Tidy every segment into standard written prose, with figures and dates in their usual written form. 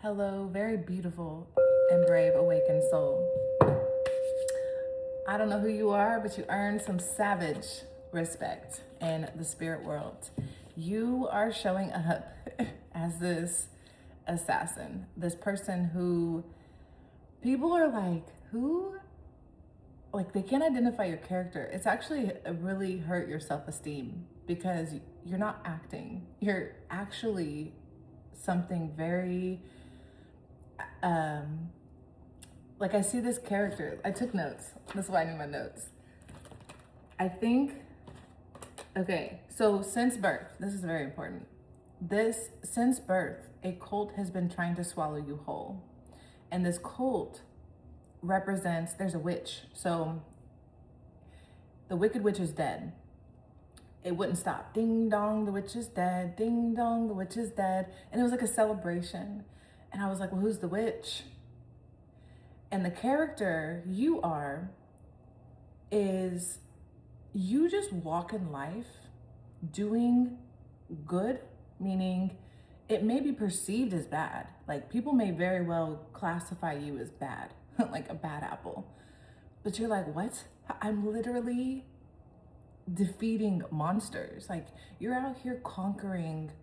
Hello, very beautiful and brave awakened soul. I don't know who you are, but you earned some savage respect in the spirit world. You are showing up as this assassin, this person who people are like, who? Like, they can't identify your character. It's actually really hurt your self-esteem because you're not acting. You're actually something very like, I see this character. I took notes. That's why I need my notes. I think, okay, so since birth, this is very important. Since birth, a cult has been trying to swallow you whole. And this cult represents, there's a witch. So the wicked witch is dead. It wouldn't stop. Ding dong, the witch is dead. Ding dong, the witch is dead. And it was like a celebration. And I was like, well, who's the witch? And the character you are is you just walk in life doing good, meaning it may be perceived as bad. Like, people may very well classify you as bad, like a bad apple. But you're like, what? I'm literally defeating monsters. Like, you're out here conquering.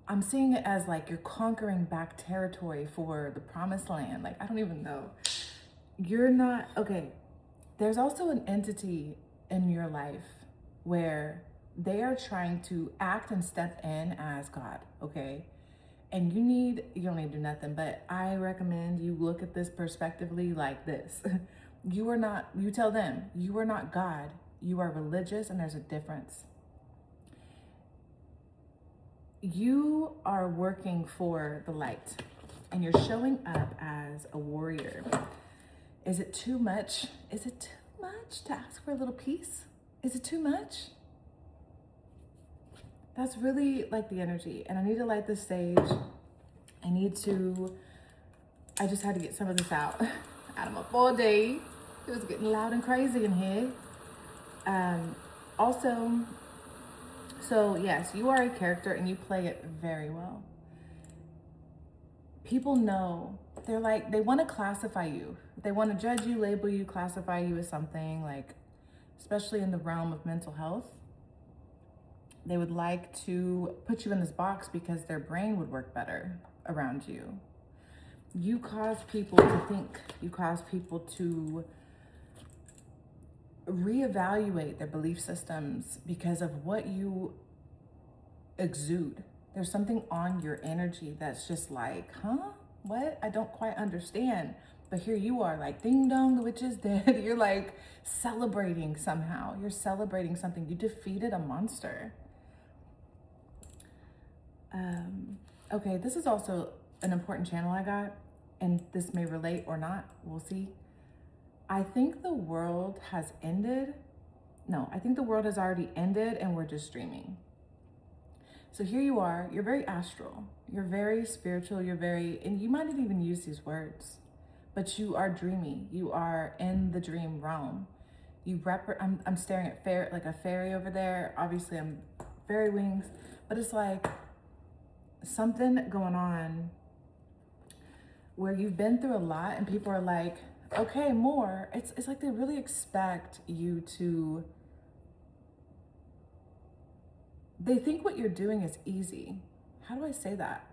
I'm seeing it as like you're conquering back territory for the promised land. Like, I don't even know. You're not, okay. There's also an entity in your life where they are trying to act and step in as God, okay? And you don't need to do nothing, but I recommend you look at this perspectively like this. You tell them, you are not God, you are religious, and there's a difference. You are working for the light and you're showing up as a warrior. Is it too much? Is it too much to ask for a little peace? Is it too much? That's really like the energy. And I need to light the stage. I just had to get some of this out of my 4 day. It was getting loud and crazy in here. So yes, you are a character and you play it very well. People know, they want to classify you. They want to judge you, label you, classify you as something, like, especially in the realm of mental health. They would like to put you in this box because their brain would work better around you. You cause people to think, you cause people to reevaluate their belief systems because of what you exude. There's something on your energy that's just like, huh? What? I don't quite understand. But here you are, like, ding dong, the witch is dead. You're like celebrating somehow. You're celebrating something. You defeated a monster. Okay, this is also an important channel I got, and this may relate or not. We'll see. I think the world has ended. No, I think the world has already ended and we're just dreaming. So here you are, you're very astral, you're very spiritual, and you might not even use these words, but you are dreamy. You are in the dream realm. I'm staring at like a fairy over there. Obviously I'm fairy wings, but it's like something going on where you've been through a lot and people are like, okay, more. It's like they really expect you to, they think what you're doing is easy. How do I say that?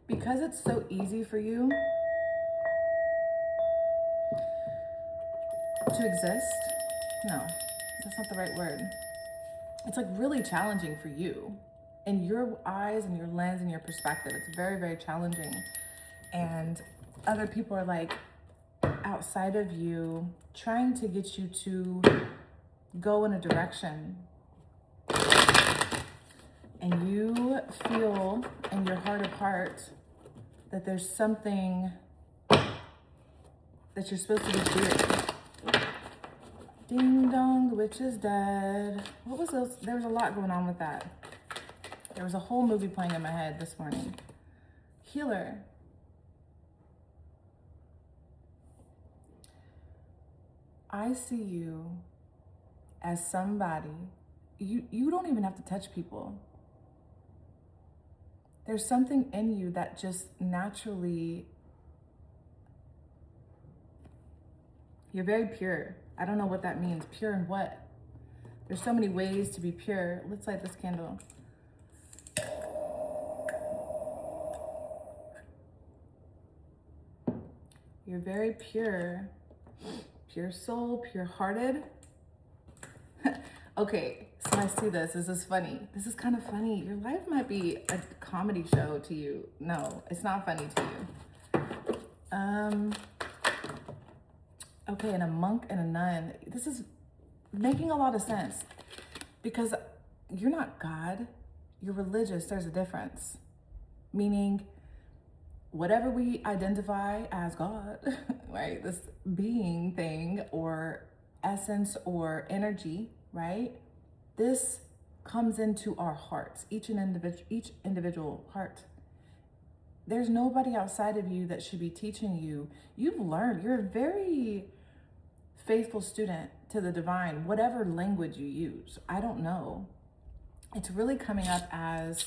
Because it's so easy for you to exist. No, that's not the right word. It's like really challenging for you. In your eyes and your lens and your perspective, it's very, very challenging. And other people are like outside of you trying to get you to go in a direction. And you feel in your heart of hearts that there's something that you're supposed to be doing. Ding dong, the witch is dead. What was else? There was a lot going on with that. There was a whole movie playing in my head this morning. Healer. I see you as somebody, you don't even have to touch people. There's something in you that just naturally, you're very pure. I don't know what that means. Pure in what? There's so many ways to be pure. Let's light this candle. You're very pure. Pure soul, pure hearted. Okay, so I see this. This is funny. This is kind of funny. Your life might be a comedy show to you. No, it's not funny to you. Okay, and a monk and a nun. This is making a lot of sense because you're not God. You're religious. There's a difference. Meaning, whatever we identify as God, right? This being thing or essence or energy, right? This comes into our hearts, each individual heart. There's nobody outside of you that should be teaching you. You've learned, you're a very faithful student to the divine, whatever language you use. I don't know. It's really coming up as,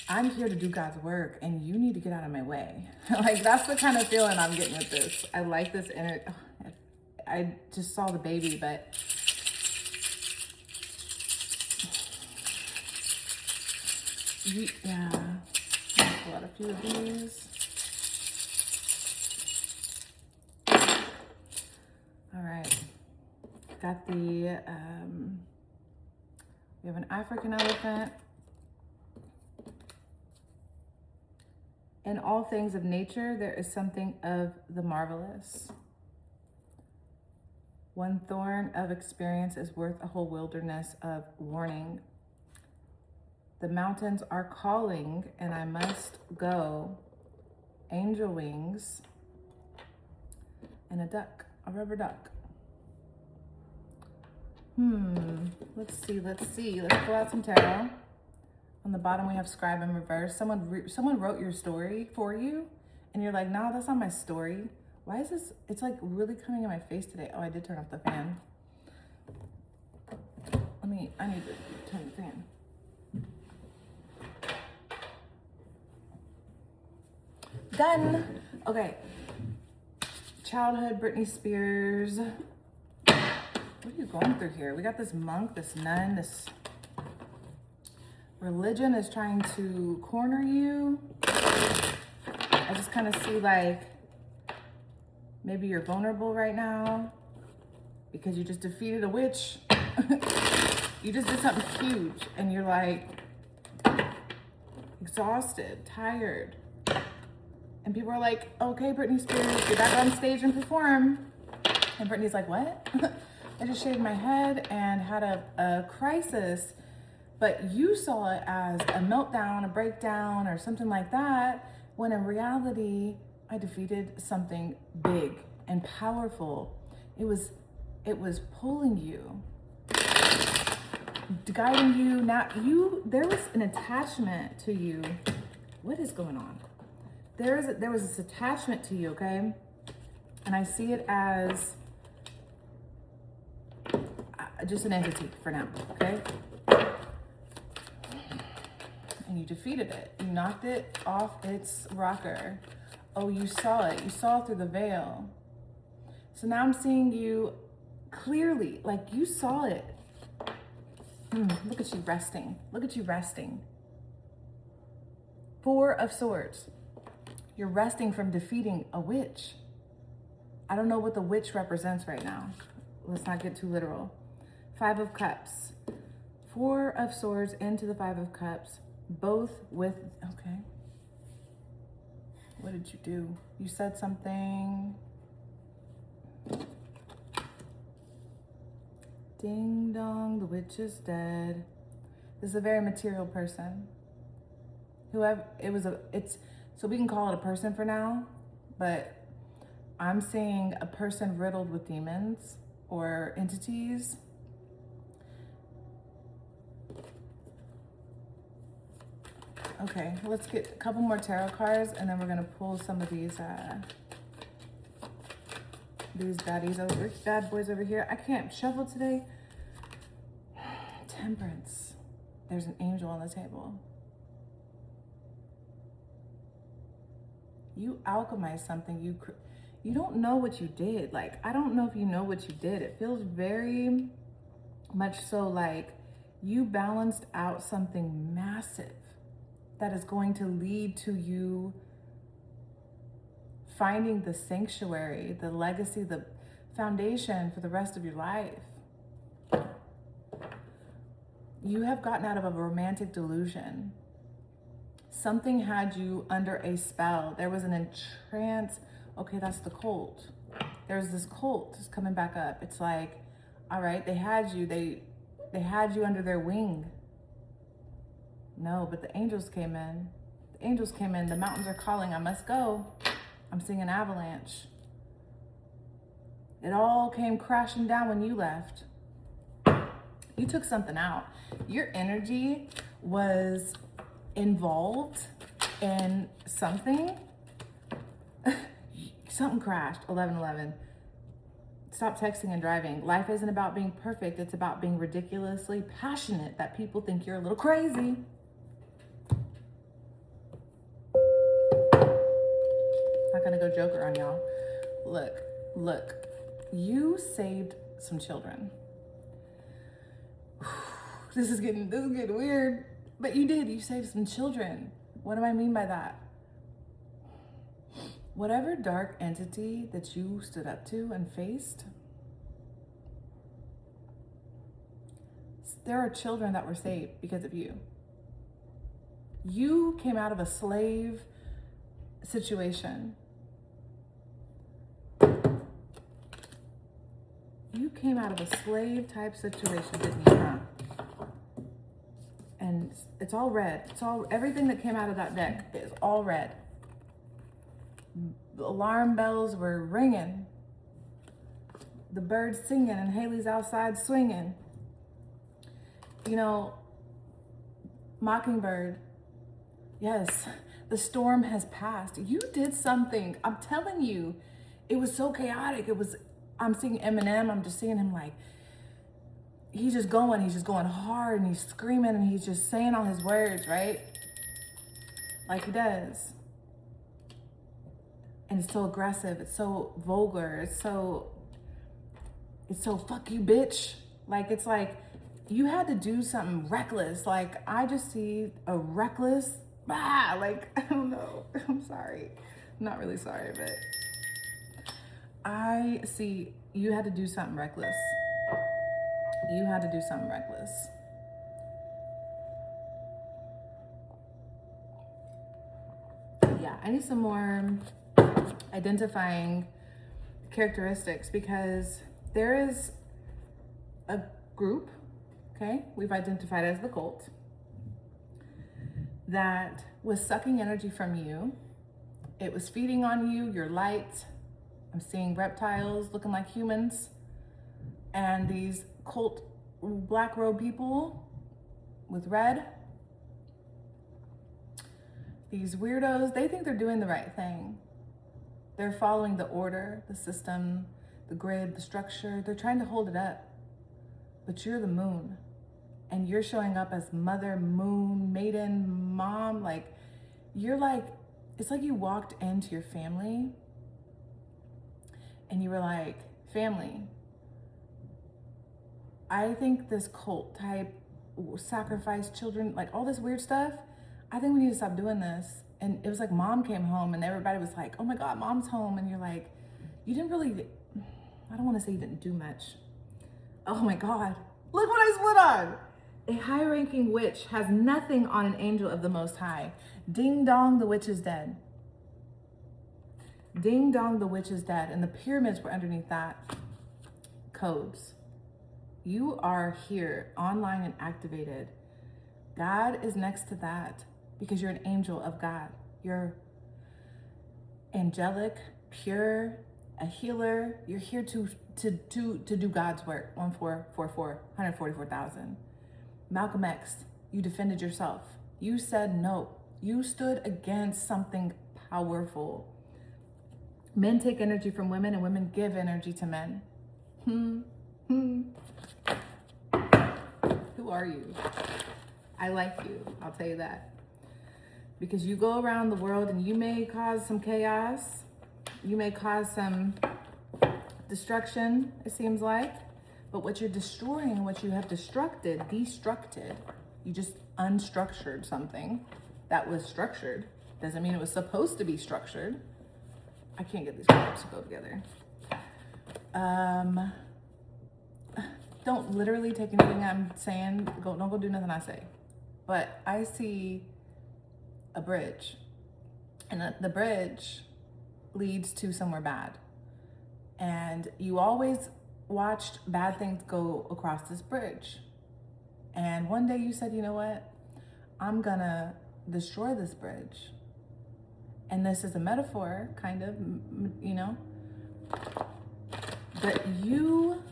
I'm here to do God's work and you need to get out of my way. Like, that's the kind of feeling I'm getting with this. I like this energy. I just saw the baby, but yeah, I'll pull out a few of these. All right, got the, we have an African elephant. In all things of nature, there is something of the marvelous. One thorn of experience is worth a whole wilderness of warning. The mountains are calling, and I must go. Angel wings and a duck, a rubber duck. Let's see. Let's pull out some tarot. On the bottom, we have scribe in reverse. Someone wrote your story for you, and you're like, no, that's not my story. Why is this? It's like really coming in my face today. Oh, I did turn off the fan. I need to turn the fan. Done. Okay. Childhood, Britney Spears. What are you going through here? We got this monk, this nun, this religion is trying to corner you. I just kind of see like maybe you're vulnerable right now because you just defeated a witch. You just did something huge and you're like exhausted, tired. And people are like, okay, Britney Spears, get back on stage and perform. And Britney's like, what? I just shaved my head and had a crisis. But you saw it as a meltdown, a breakdown, or something like that, when in reality, I defeated something big and powerful. It was pulling you, guiding you. Now there was an attachment to you. What is going on? There was this attachment to you, okay? And I see it as just an entity for now, okay? And you defeated it. You knocked it off its rocker. Oh, you saw it. You saw through the veil. So now I'm seeing you clearly, like you saw it. Look at you resting. Look at you resting. Four of Swords. You're resting from defeating a witch. I don't know what the witch represents right now. Let's not get too literal. Five of Cups. Four of Swords into the Five of Cups. Both with, okay. What did you do? You said something. Ding dong, the witch is dead. This is a very material person. So we can call it a person for now, but I'm seeing a person riddled with demons or entities. Okay, let's get a couple more tarot cards and then we're gonna pull some of these These bad boys over here. I can't shuffle today. Temperance. There's an angel on the table. You alchemized something. You don't know what you did. Like, I don't know if you know what you did. It feels very much so like you balanced out something massive that is going to lead to you finding the sanctuary, the legacy, the foundation for the rest of your life. You have gotten out of a romantic delusion. Something had you under a spell. There was an entrance. Okay, that's the cult. There's this cult that's coming back up. It's like, all right, they had you. They had you under their wing. No, but the angels came in. The angels came in. The mountains are calling. I must go. I'm seeing an avalanche. It all came crashing down when you left. You took something out. Your energy was involved in something. Something crashed. 11:11. Stop texting and driving. Life isn't about being perfect. It's about being ridiculously passionate that people think you're a little crazy. Not gonna go Joker on y'all. Look. You saved some children. This is getting weird. But you did. You saved some children. What do I mean by that? Whatever dark entity that you stood up to and faced, there are children that were saved because of you. You came out of a slave situation. You came out of a slave type situation, didn't you? Huh? And it's all red. Everything that came out of that deck is all red. The alarm bells were ringing. The birds singing and Haley's outside swinging. You know, Mockingbird. Yes, the storm has passed. You did something. I'm telling you, it was so chaotic. I'm seeing Eminem. I'm just seeing him like, he's just going hard and he's screaming and he's just saying all his words, right? Like he does. And it's so aggressive. It's so vulgar. It's so fuck you, bitch. Like, it's like you had to do something reckless. Like, I just see a reckless, like, I don't know. I'm sorry. I'm not really sorry, but I see you had to do something reckless. You had to do something reckless. Yeah, I need some more identifying characteristics because there is a group, okay, we've identified as the cult, that was sucking energy from you. It was feeding on you, your light. I'm seeing reptiles looking like humans, and these cult black robe people with red. These weirdos, they think they're doing the right thing. They're following the order, the system, the grid, the structure. They're trying to hold it up. But you're the moon. And you're showing up as mother, moon, maiden, mom. Like, you're like, it's like you walked into your family and you were like, family, I think this cult type, sacrifice children, like all this weird stuff, I think we need to stop doing this. And it was like mom came home and everybody was like, oh my God, mom's home. And you're like, you didn't really, I don't want to say you didn't do much. Oh my God, look what I split on. A high-ranking witch has nothing on an angel of the Most High. Ding dong, the witch is dead. Ding dong, the witch is dead. And the pyramids were underneath that. Codes. You are here, online and activated. God is next to that because you're an angel of God. You're angelic, pure, a healer. You're here to do God's work. 1444, 144,000. Malcolm X, you defended yourself. You said no. You stood against something powerful. Men take energy from women and women give energy to men. Who are you? I like you, I'll tell you that. Because you go around the world and you may cause some chaos. You may cause some destruction, it seems like. But what you're destroying, what you have destructed, you just unstructured something that was structured. Doesn't mean it was supposed to be structured. I can't get these cards to go together. Don't literally take anything I'm saying. Don't go do nothing I say. But I see a bridge, and the bridge leads to somewhere bad. And you always watched bad things go across this bridge. And one day you said, you know what? I'm gonna destroy this bridge. And this is a metaphor, kind of, you know, but you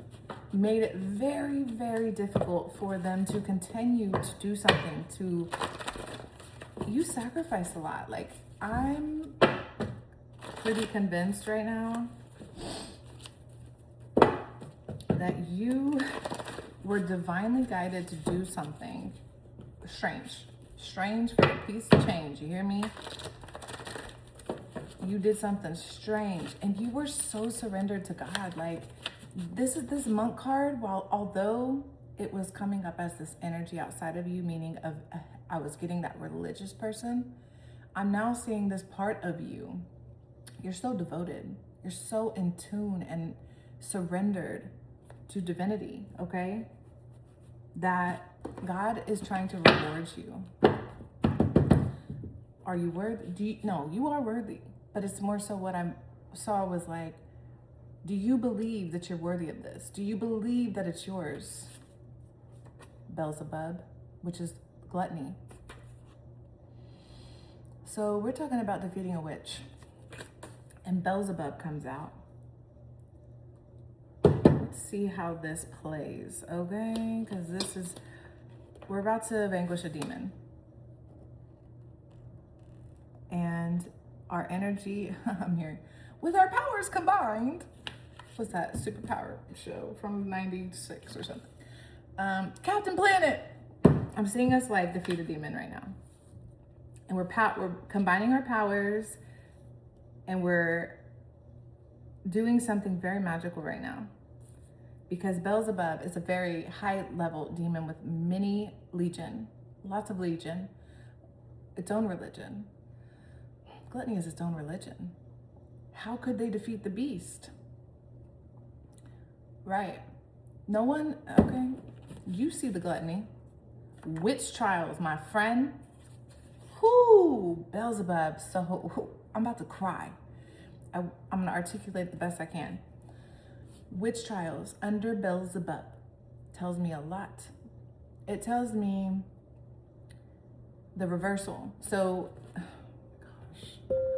made it very, very difficult for them to continue to do something. You sacrificed a lot. Like, I'm pretty convinced right now that you were divinely guided to do something strange for a piece of change. You hear me? You did something strange, and you were so surrendered to God. Like, this monk card, although it was coming up as this energy outside of you, meaning I was getting that religious person, I'm now seeing this part of you. You're so devoted. You're so in tune and surrendered to divinity, okay? That God is trying to reward you. Are you worthy? No, you are worthy. But it's more so what I saw was like, do you believe that you're worthy of this? Do you believe that it's yours? Beelzebub, which is gluttony. So we're talking about defeating a witch. And Beelzebub comes out. Let's see how this plays, okay? Because we're about to vanquish a demon. And our energy, I'm hearing, with our powers combined. What's that superpower show from 96 or something? Captain Planet. I'm seeing us like defeat a demon right now. And we're combining our powers, and we're doing something very magical right now. Because Beelzebub is a very high level demon with lots of legion, its own religion. Gluttony is its own religion. How could they defeat the beast? Right. No one, okay. You see the gluttony. Witch trials, my friend. Whoo, Beelzebub. So I'm about to cry. I'm going to articulate the best I can. Witch trials under Beelzebub tells me a lot. It tells me the reversal. So,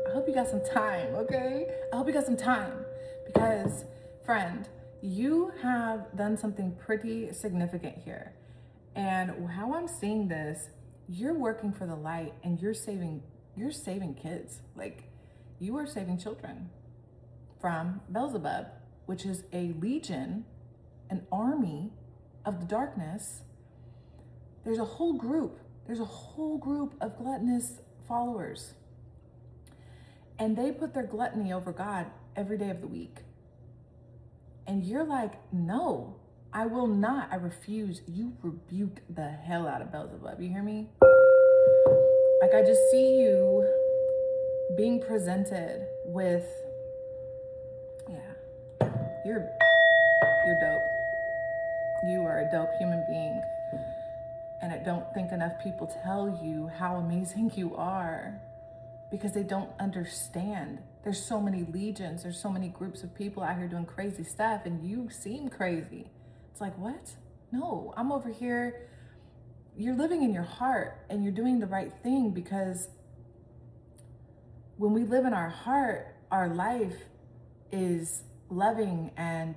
I hope you got some time, okay? I hope you got some time, because, friend, you have done something pretty significant here. And how I'm seeing this, you're working for the light, and you're saving kids. Like, you are saving children from Beelzebub, which is a legion, an army of the darkness. There's a whole group of gluttonous followers. And they put their gluttony over God every day of the week. And you're like, no, I will not. I refuse. You rebuke the hell out of Beelzebub. You hear me? Like, I just see you being presented with, you're dope. You are a dope human being. And I don't think enough people tell you how amazing you are, because they don't understand. There's so many legions, there's so many groups of people out here doing crazy stuff, and you seem crazy. It's like, what? No, I'm over here. You're living in your heart, and you're doing the right thing, because when we live in our heart, our life is loving, and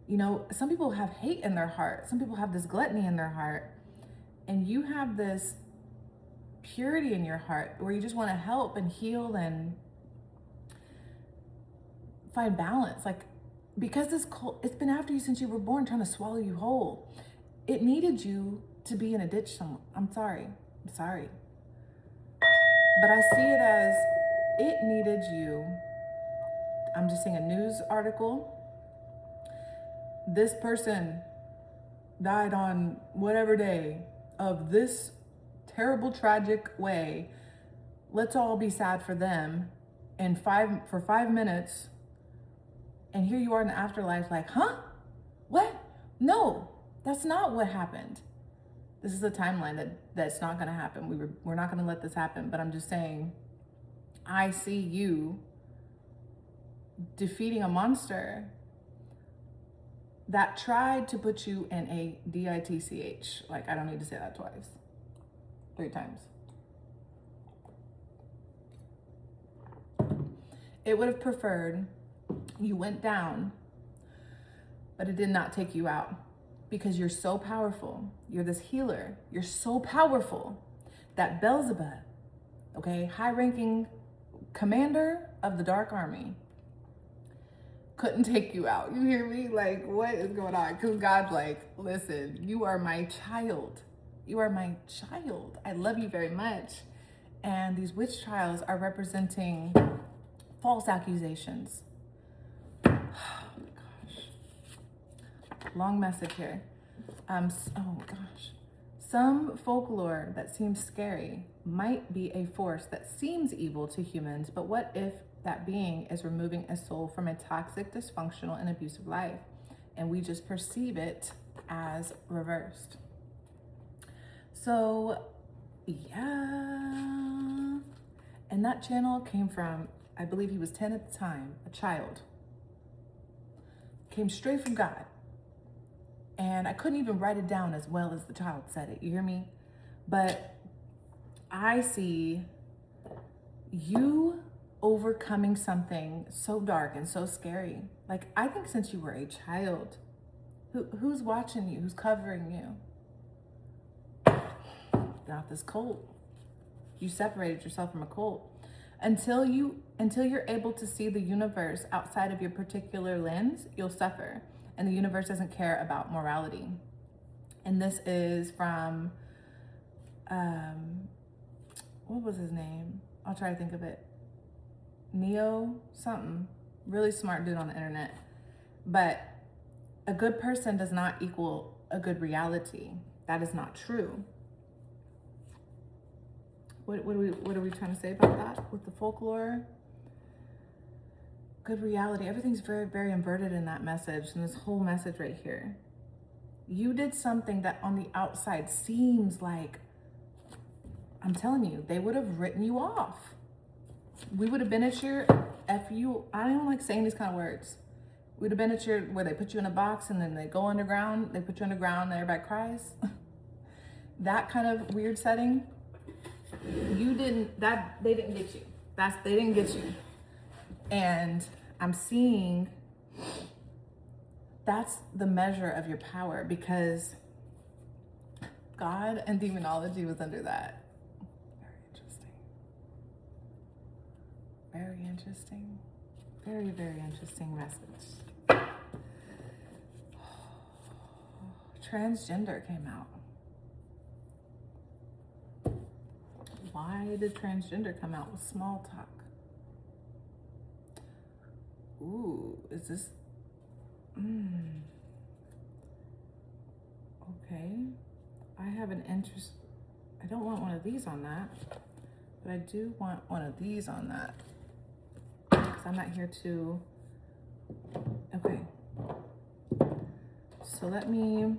you know, some people have hate in their heart. Some people have this gluttony in their heart, and you have this purity in your heart where you just want to help and heal. And find balance. Like, because this cult, it's been after you since you were born, trying to swallow you whole. It needed you to be in a ditch somewhere. I'm sorry. But I see it as it needed you. I'm just seeing a news article. This person died on whatever day of this terrible, tragic way. Let's all be sad for them. And for 5 minutes, and here you are in the afterlife, like, huh? What? No, that's not what happened. This is a timeline that's not gonna happen. We're not gonna let this happen, but I'm just saying, I see you defeating a monster that tried to put you in a ditch. Like, I don't need to say that twice, 3 times. It would have preferred you went down, but it did not take you out, because you're so powerful. You're this healer. You're so powerful that Beelzebub, okay, high-ranking commander of the Dark Army, couldn't take you out. You hear me? Like, what is going on? Because God's like, listen, you are my child. You are my child. I love you very much. And these witch trials are representing false accusations. Oh my gosh. Long message here. Oh gosh. Some folklore that seems scary might be a force that seems evil to humans, but what if that being is removing a soul from a toxic, dysfunctional, and abusive life, and we just perceive it as reversed? So, yeah. And that channel came from, I believe he was 10 at the time, a child. Came straight from God. And I couldn't even write it down as well as the child said it, you hear me? But I see you overcoming something so dark and so scary. Like, I think since you were a child, who's watching you? Who's covering you? Not this cult. You separated yourself from a cult. Until you're able to see the universe outside of your particular lens, you'll suffer. And the universe doesn't care about morality. And this is from, what was his name? I'll try to think of it. Neo something. Really smart dude on the internet. But a good person does not equal a good reality. That is not true. What are we trying to say about that with the folklore? Good reality. Everything's very, very inverted in that message, and this whole message right here. You did something that on the outside seems like, I'm telling you, they would have written you off. We would have been at your, I don't like saying these kind of words. We'd have been at your, where they put you in a box and then they go underground, they put you underground and everybody cries. That kind of weird setting. They didn't get you. They didn't get you. And I'm seeing that's the measure of your power, because God and demonology was under that. Very interesting. Very, very interesting message. Transgender came out. Why did transgender come out with small talk? Ooh, is this? Okay. I have an interest. I don't want one of these on that, but I do want one of these on that. Because I'm not here to. Okay. So let me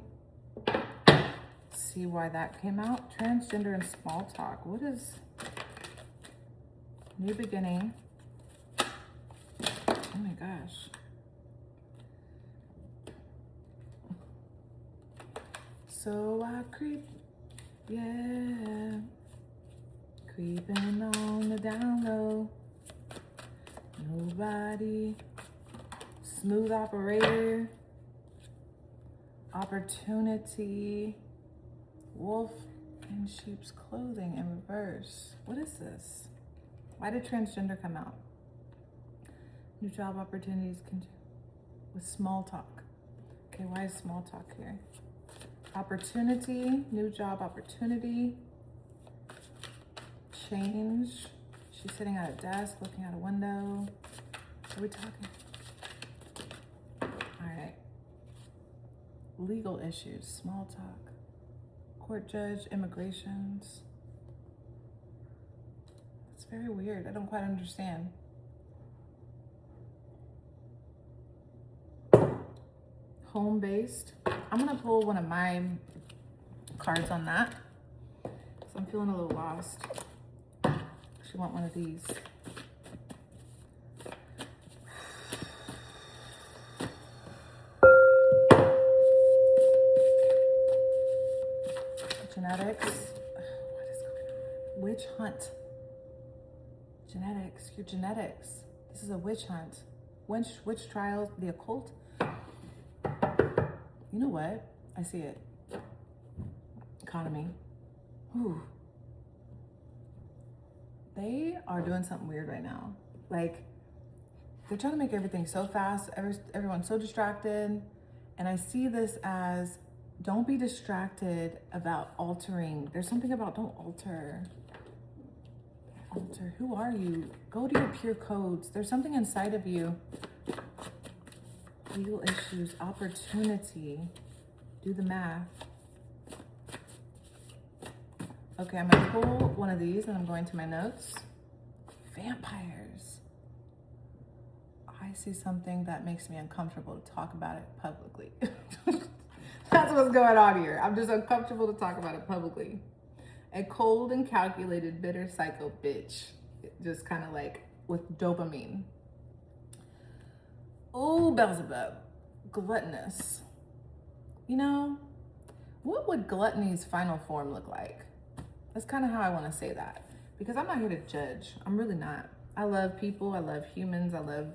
see why that came out. Transgender and small talk. What is new beginning? Oh my gosh. So I creep, yeah, creeping on the down low. Nobody, smooth operator, opportunity, wolf in sheep's clothing in reverse. What is this? Why did transgender come out? New job opportunities with small talk. Okay, why is small talk here? Opportunity, new job opportunity, change. She's sitting at a desk, looking out a window. What are we talking? All right. Legal issues, small talk. Court judge, immigrations. It's very weird. I don't quite understand. Home-based. I'm gonna pull one of my cards on that. So I'm feeling a little lost. Actually want one of these. Genetics. What is going on? Witch hunt. Genetics. Your genetics. This is a witch hunt. Witch trials. The occult. You know what? I see it. Economy. Ooh. They are doing something weird right now. Like, they're trying to make everything so fast. Everyone's so distracted. And I see this as, don't be distracted about altering. There's something about don't alter. Alter. Who are you? Go to your pure codes. There's something inside of you. Legal issues, opportunity. Do the math. Okay, I'm gonna pull one of these and I'm going to my notes. Vampires. I see something that makes me uncomfortable to talk about it publicly. That's what's going on here. I'm just uncomfortable to talk about it publicly. A cold and calculated, bitter psycho bitch. Just kind of like with dopamine. Oh, Beelzebub. Gluttonous. You know, what would gluttony's final form look like? That's kind of how I want to say that. Because I'm not here to judge. I'm really not. I love people. I love humans. I love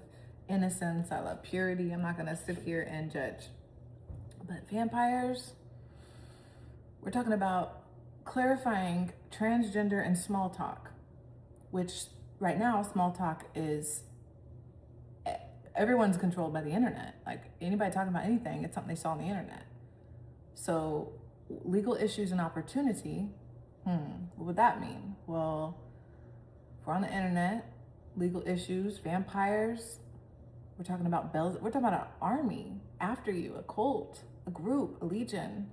innocence. I love purity. I'm not going to sit here and judge. But vampires, we're talking about clarifying transgender and small talk, which right now, small talk is, everyone's controlled by the internet. Like, anybody talking about anything, it's something they saw on the internet. So legal issues and opportunity, what would that mean? Well, if we're on the internet, legal issues, vampires, we're talking about we're talking about an army after you, a cult, a group, a legion.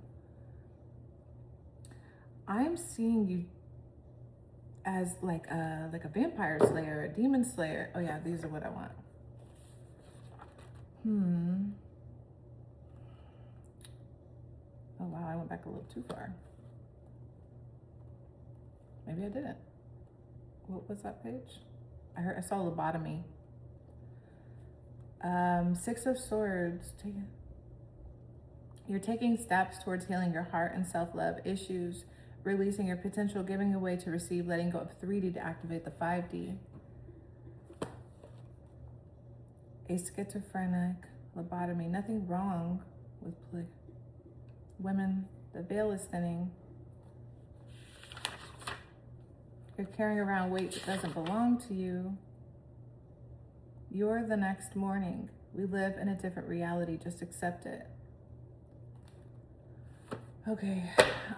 I'm seeing you as like a vampire slayer, a demon slayer. Oh yeah, these are what I want. Oh wow, I went back a little too far. Maybe I didn't. What was that page? I saw lobotomy. Six of Swords. You're taking steps towards healing your heart and self-love issues, releasing your potential, giving away to receive, letting go of 3D to activate the 5D. A schizophrenic, lobotomy. Nothing wrong with women. The veil is thinning. You're carrying around weight that doesn't belong to you. You're the next morning. We live in a different reality. Just accept it. Okay,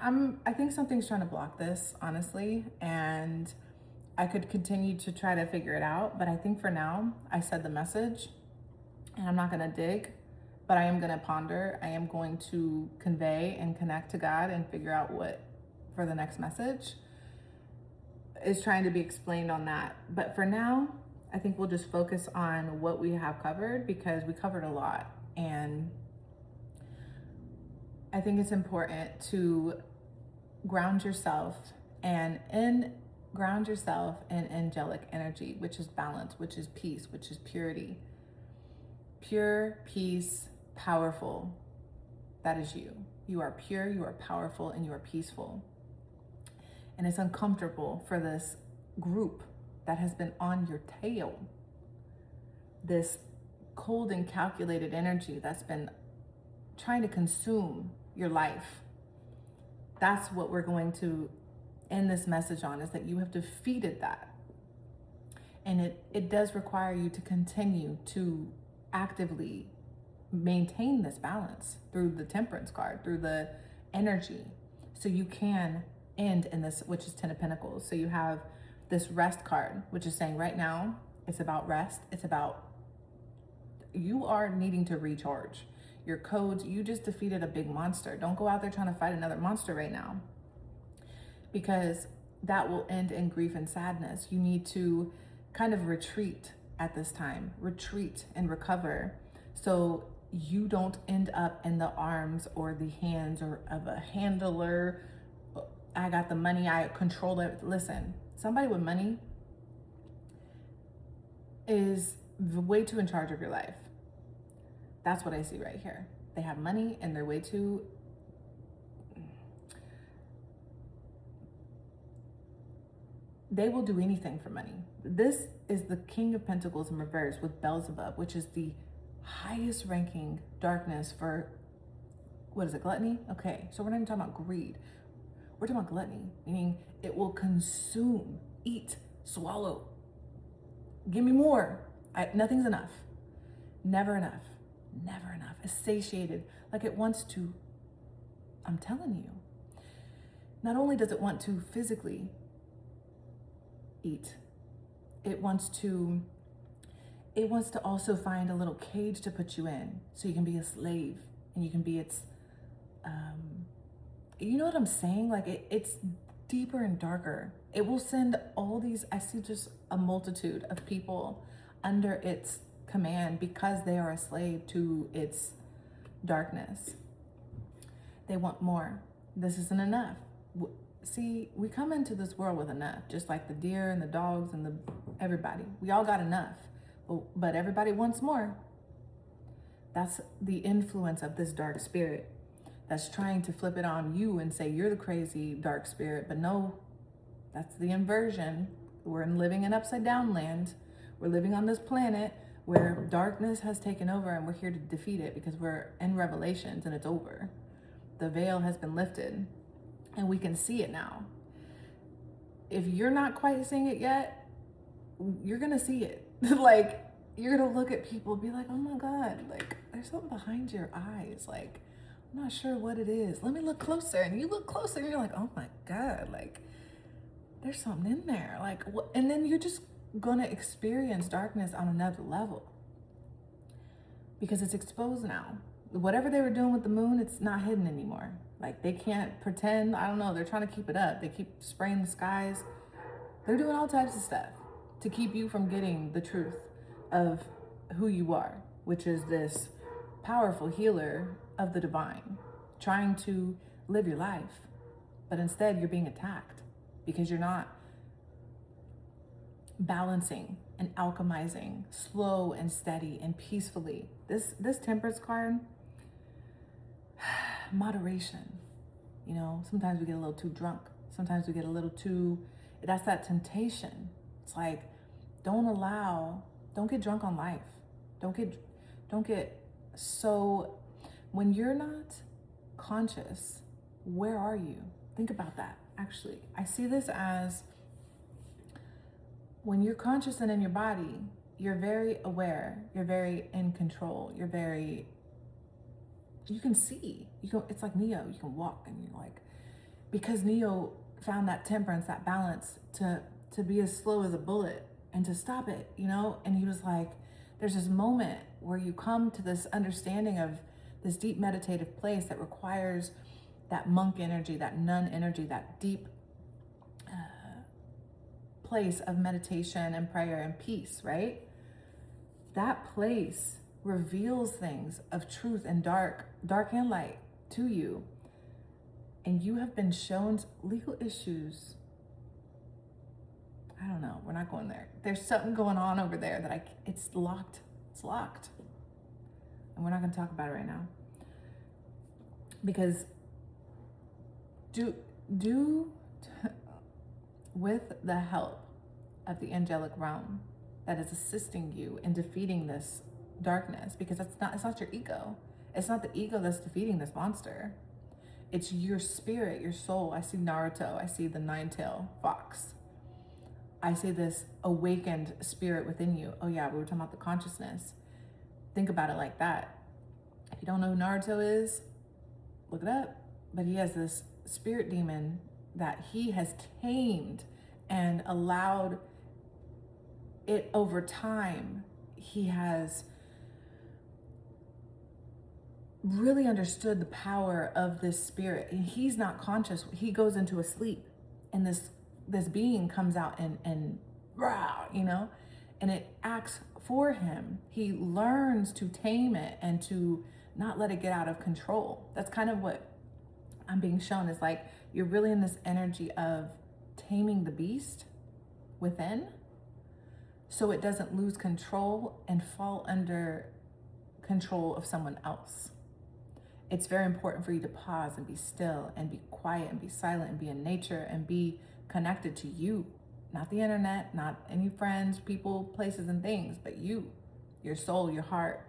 I think something's trying to block this, honestly, and I could continue to try to figure it out, but I think for now, I said the message, and I'm not gonna dig, but I am gonna ponder. I am going to convey and connect to God and figure out what, for the next message, is trying to be explained on that. But for now, I think we'll just focus on what we have covered, because we covered a lot, and I think it's important to ground yourself in angelic energy, which is balance, which is peace, which is purity. Pure, peace, powerful. That is you. You are pure, you are powerful, and you are peaceful. And it's uncomfortable for this group that has been on your tail. This cold and calculated energy that's been trying to consume your life. That's what we're going to end this message on, is that you have defeated that. And it does require you to continue to actively maintain this balance through the temperance card, through the energy. So you can end in this, which is 10 of Pentacles. So you have this rest card, which is saying right now, it's about rest. It's about, you are needing to recharge your codes. You just defeated a big monster. Don't go out there trying to fight another monster right now, because that will end in grief and sadness. You need to kind of retreat at this time, retreat and recover, so you don't end up in the arms or the hands or of a handler. I got the money, I control it. Listen, somebody with money is way too in charge of your life. That's what I see right here. They have money and they're way too, they will do anything for money. This is the King of Pentacles in reverse with Beelzebub, which is the highest ranking darkness for, what is it, gluttony? Okay, so we're not even talking about greed. We're talking about gluttony, meaning it will consume, eat, swallow. Give me more. Nothing's enough. Never enough. Never enough. It's satiated, like it wants to, I'm telling you. Not only does it want to physically eat, it wants to also find a little cage to put you in so you can be a slave and you can be its, you know what I'm saying? Like it's deeper and darker. It will send all these, I see just a multitude of people under its command because they are a slave to its darkness. They want more. This isn't enough. See, we come into this world with enough, just like the deer and the dogs and everybody. We all got enough, but everybody wants more. That's the influence of this dark spirit that's trying to flip it on you and say you're the crazy dark spirit. But no, that's the inversion. We're living in upside down land. We're living on this planet where darkness has taken over, and we're here to defeat it because we're in Revelations and it's over. The veil has been lifted and we can see it now. If you're not quite seeing it yet, you're gonna see it. Like, you're gonna look at people and be like, oh my God, like there's something behind your eyes. Like, I'm not sure what it is. Let me look closer. And you look closer and you're like, oh my God, like there's something in there. Like, what? And then you're just gonna experience darkness on another level because it's exposed now. Whatever they were doing with the moon, it's not hidden anymore. Like, they can't pretend. I don't know. They're trying to keep it up. They keep spraying the skies. They're doing all types of stuff to keep you from getting the truth of who you are, which is this powerful healer of the divine, trying to live your life. But instead, you're being attacked because you're not balancing and alchemizing slow and steady and peacefully. This Temperance card, moderation. You know, sometimes we get a little too drunk. Sometimes we get a little too, that's that temptation. It's like, don't get drunk on life. Don't get so, when you're not conscious, where are you? Think about that. Actually, I see this as when you're conscious and in your body, you're very aware, you're very in control, you can see, it's like Neo, you can walk and you're like, because Neo found that temperance, that balance to be as slow as a bullet and to stop it, you know? And he was like, there's this moment where you come to this understanding of this deep meditative place that requires that monk energy, that nun energy, that deep place of meditation and prayer and peace, right? That place reveals things of truth and dark and light to you. And you have been shown legal issues. I don't know, we're not going there. There's something going on over there that it's locked. It's locked. And we're not gonna talk about it right now. Because with the help of the angelic realm that is assisting you in defeating this darkness, because it's not your ego. It's not the ego that's defeating this monster. It's your spirit, your soul. I see Naruto. I see the nine-tailed fox. I say this awakened spirit within you. Oh yeah, we were talking about the consciousness. Think about it like that. If you don't know who Naruto is, look it up. But he has this spirit demon that he has tamed and allowed it over time. He has really understood the power of this spirit. And he's not conscious. He goes into a sleep, and this being comes out and rah, you know, and it acts for him. He learns to tame it and to not let it get out of control. That's kind of what I'm being shown, is like you're really in this energy of taming the beast within, so it doesn't lose control and fall under control of someone else. It's very important for you to pause and be still and be quiet and be silent and be in nature and be connected to you, not the internet, not any friends, people, places, and things, but you, your soul, your heart.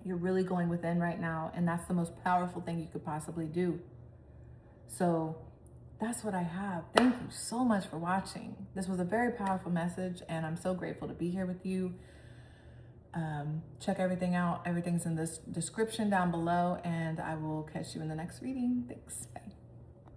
You're really going within right now, and that's the most powerful thing you could possibly do. So that's what I have. Thank you so much for watching. This was a very powerful message, and I'm so grateful to be here with you. Check everything out. Everything's in this description down below, and I will catch you in the next reading. Thanks. Bye.